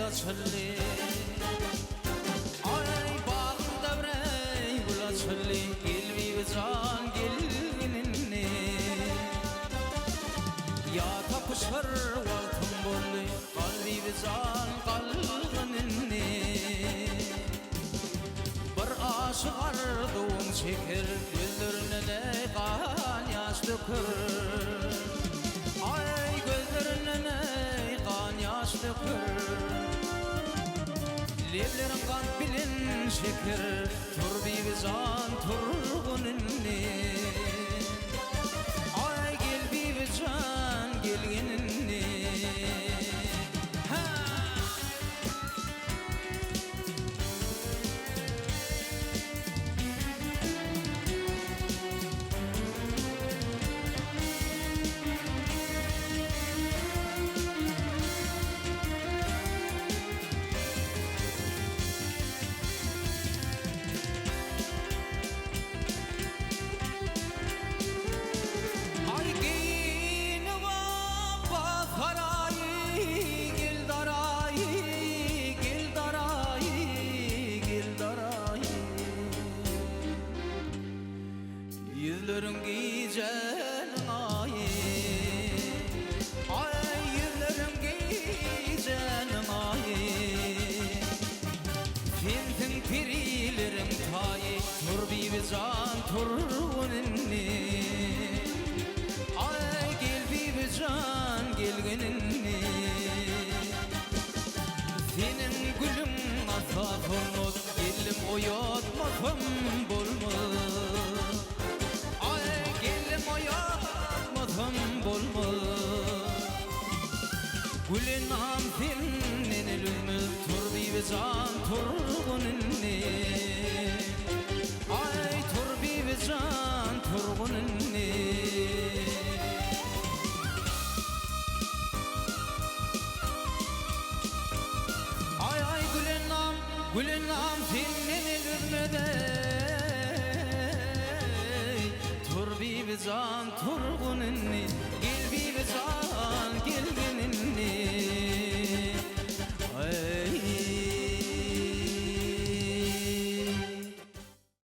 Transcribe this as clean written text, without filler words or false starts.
gula çölli Ay bağım devrey gula çölli Gelbi ve can gelginini Ya tapışır valtım bolli Kalbi ve can kalgınini Bir aşık arduğum çeker Gözlerine de kan yaş dökür Ay gözlerine kan yaş dökür Levlerim kan bilin şeker Turbi ve can turgunini Ay gelbi ve can gelginini Yüzlerin giyeceğin ayı Ay yüzlerin giyeceğin ayı Fintin pirilerin tayı Turbi ve can turgunini Ay gelbi ve can gelgenini Senin gülüm asaf olmaz Gelim oyatmadım bolmaz Oyatmadım bolmaz Gülün am senin elimiz Turbi ve can turgunini Ay turbi ve can turgunini Ay ay gülün am senin elimde Turbi ve can turgunini Gelbi ve can gelgenini